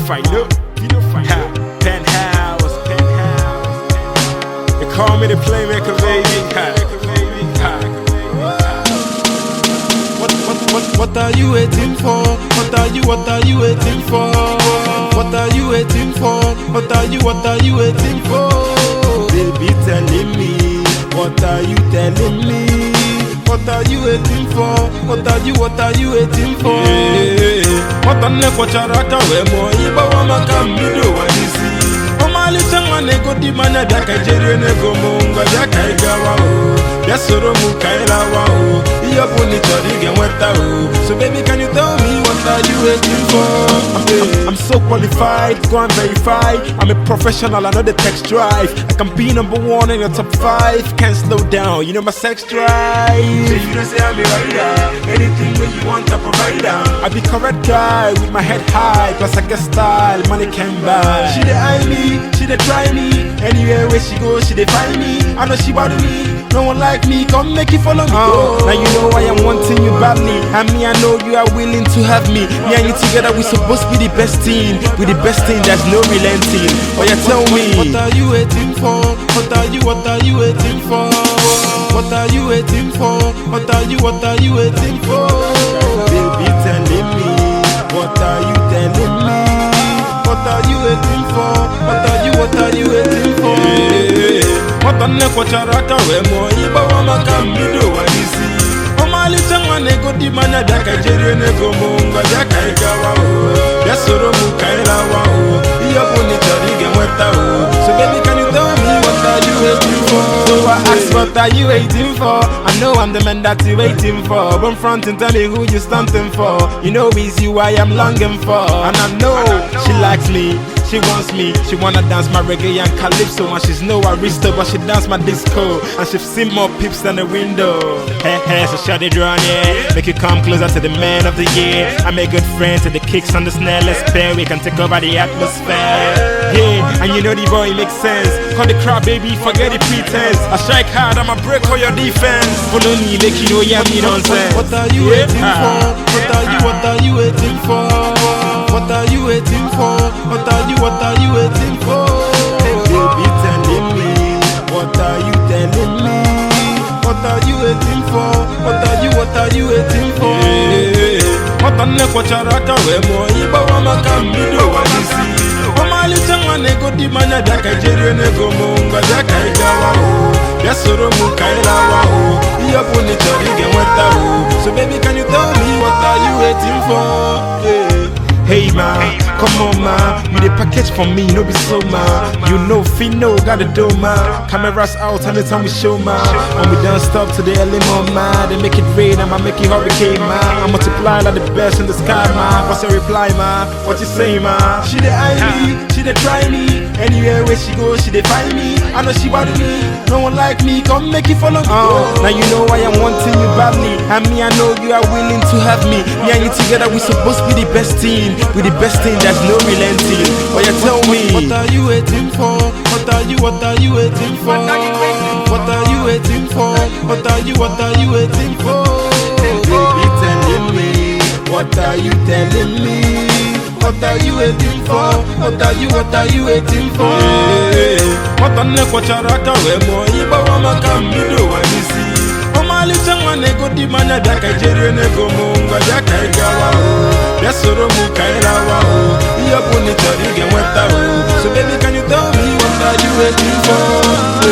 find no. Penthouse. They call me the playmaker, baby. What are you waiting for? What are you waiting for? What are you waiting for? What are you waiting for? Baby telling me, what are you telling me? What are you waiting for? What are you waiting for? What on ne kwacharaka we mo iba wa makambido wa disi. Omali changwa nego di mana daka jere nego munga daka igawa o. Yasoro mukaila wa o. Iyo puni chori gen weta o. So baby, can you tell me what are you waiting for? I'm so qualified, go and verify. I'm a professional, I know the text drive. I can be #1 in your top 5. Can't slow down, you know my sex drive. So you don't say I'm a rider. Anything that you want, I provide. I be correct guy with my head high, plus I get style, money can buy. She dey eye me, she dey try me. Anywhere where she go, she dey find me. I know she bother me. No one like me, come make it follow me. Now you know I am wanting you badly, and me I know you are willing to have me. Me and you together, we supposed to be the best team. We the best team, there's no relenting. Oh yeah, tell me, what are you waiting for? What are you waiting for? What are you waiting for? What are you waiting for? Baby telling me, what are you telling me? What are you waiting for? What are you waiting for? What on ne kwacharaka we mo iba wa makambido wa disi. Omali changwa nego di mana daka jere nego munga daka igawa o. Yasoro mukaila wa o. Iyo puni chori gen weta o. So baby, can you tell me what are you waiting for? So I ask, what are you waiting for? I know I'm the man that you waiting for. Run front and tell me who you stunting for. You know it's you I am longing for. And I know she likes me, she wants me. She wanna dance my reggae and calypso. And she's no aristo, but she dance my disco. And she's seen more peeps than the window. Hey, so shut it down, yeah. Make you come closer to the man of the year. I'm a good friend to the kicks on the snare. Let's pair, we can take over the atmosphere. Yeah, and you know the boy makes sense. Call the crowd, baby, forget the pretense. I strike hard, I'ma break all your defense. Follow me, make you know, yeah, me nonsense. What are you waiting for? What are you waiting for? What are you waiting for? What are you waiting for? Baby telling me, what are you telling me? What are you waiting for? What are you waiting for? What on ne kwacharaka we mo iba wa makambido wa disi. Omali changwa nego di mana daka jere nego munga daka igawa o. Yasoro mukaila wa o. Iyo puni chori gen weta o. So baby, can you tell me what are you waiting for? Hey man, come on man, you the package for me, no be so man. You know Fino got the dough man. Cameras out anytime we show man. When we done stop to the early morning man, they make it rain, I'ma make it hurricane man. I multiply like the best in the sky man. What's your reply man? What you say man? She dey eye me, she dey try me. Anywhere where she go, she dey find me. I know she bother me, no one like me, come make it follow me. Now you know I am wanting you badly, and me I know you are willing to have me. Me and you together, we supposed to be the best team. We the best thing, there's no relenting. Oh yeah, tell me, what are you waiting for? What are you waiting for? What are you waiting for? What are you waiting for? Baby telling me, what are you telling me? What are you waiting for? What are you waiting for? What on ne kwacharaka we mo iba wa makambido wa disi. Omali changwa nego di mana daka jere nego munga daka igawa o. Yasoro mukaila wa o. Iyo puni chori gen weta o. So baby, can you tell me what are you waiting for?